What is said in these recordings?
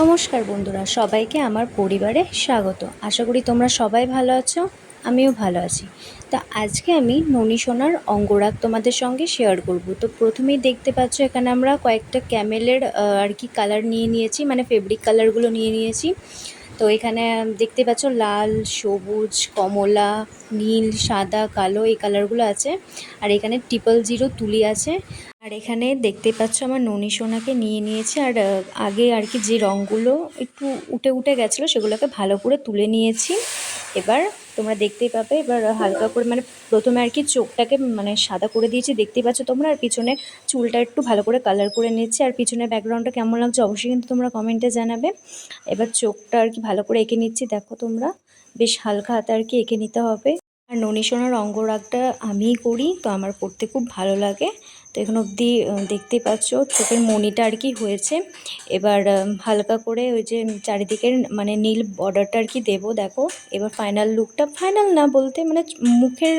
নমস্কার বন্ধুরা, সবাইকে আমার পরিবারে স্বাগত। আশা করি তোমরা সবাই ভালো আছো, আমিও ভালো আছি। তা আজকে আমি ননী সোনার অঙ্গরাগ তোমাদের সঙ্গে শেয়ার করব। তো প্রথমেই দেখতে পাচ্ছ এখানে আমরা কয়েকটা ক্যামেলের আর কি কালার নিয়ে নিয়েছি, মানে ফেব্রিক কালারগুলো নিয়ে নিয়েছি। তো এখানে দেখতে পাচ্ছ লাল, সবুজ, কমলা, নীল, সাদা, কালো এই কালারগুলো আছে। আর এখানে 000 তুলি আছে। আর এখানে দেখতে পাচ্ছ আমার ননী সোনাকে নিয়ে নিয়েছি। আর আগে আর কি যে রঙগুলো একটু উঠে উঠে গেছিলো সেগুলোকে ভালো করে তুলে নিয়েছি। এবার তোমরা দেখতেই পাবে, এবার হালকা করে মানে প্রথমে আর কি চোখটাকে মানে সাদা করে দিয়েছি, দেখতেই পাচ্ছ তোমরা। আর পিছনে চুলটা একটু ভালো করে কালার করে নিচ্ছি। আর পিছনে ব্যাকগ্রাউন্ডটা কেমন লাগছে অবশ্যই কিন্তু তোমরা কমেন্টে জানাবে। এবার চোখটা আর কি ভালো করে এঁকে নিচ্ছি, দেখো তোমরা বেশ হালকা হাতে আর কি এঁকে নিতে হবে। আর ননী সোনার অঙ্গরাগটা আমিই করি, তো আমার করতে খুব ভালো লাগে। তো এখন অবধি দেখতেই পাচ্ছ চোখের মণিটা আর কি হয়েছে। এবার হালকা করে ওই যে চারিদিকের মানে নীল বর্ডারটা আর কি দেবো, দেখো। এবার ফাইনাল লুকটা, ফাইনাল না বলতে মানে মুখের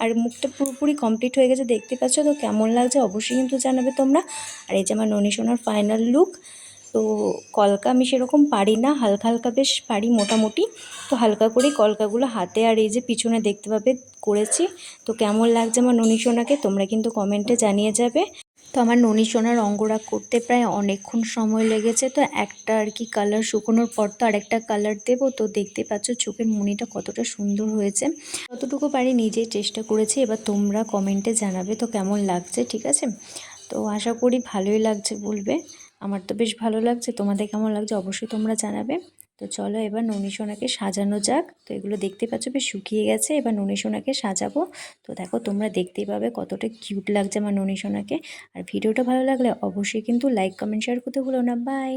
আর মুখটা পুরোপুরি কমপ্লিট হয়ে গেছে, দেখতে পাচ্ছ। তো কেমন লাগছে অবশ্যই কিন্তু জানাবে তোমরা। আর এই যে আমার ননী সোনার ফাইনাল লুক। তো কলকা আমি সেরকম পারি না, হালকা হালকা বেশ পারি মোটামুটি। তো হালকা করেই কলকাগুলো হাতে আর এই যে পিছনে দেখতে পাবে করেছি। তো কেমন লাগছে আমার ননী সোনাকে তোমরা কিন্তু কমেন্টে জানিয়ে যাবে। তো আমার ননী সোনার অঙ্গরাগ করতে প্রায় অনেকক্ষণ সময় লেগেছে। তো একটা আর কি কালার শুকোনোর পর তো আরেকটা কালার দেবো। তো দেখতে পাচ্ছ চোখের মণিটা কতটা সুন্দর হয়েছে। যতটুকু পারি নিজেই চেষ্টা করেছি। এবার তোমরা কমেন্টে জানাবে তো কেমন লাগছে, ঠিক আছে। তো আশা করি ভালোই লাগছে বলবে। আমার তো বেশ ভালো লাগছে, তোমাদের কেমন লাগছে অবশ্যই তোমরা জানাবে। তো চলো এবার ননী সোনাকে সাজানো যাক। তো এগুলো দেখতে পাচ্ছ বেশ শুকিয়ে গেছে, এবার ননী সোনাকে সাজাবো। তো দেখো তোমরা দেখতেই পাবে কতটা কিউট লাগছে আমার ননী সোনাকে। আর ভিডিওটা ভালো লাগলে অবশ্যই কিন্তু লাইক, কমেন্ট, শেয়ার করতে ভুলো না। বাই।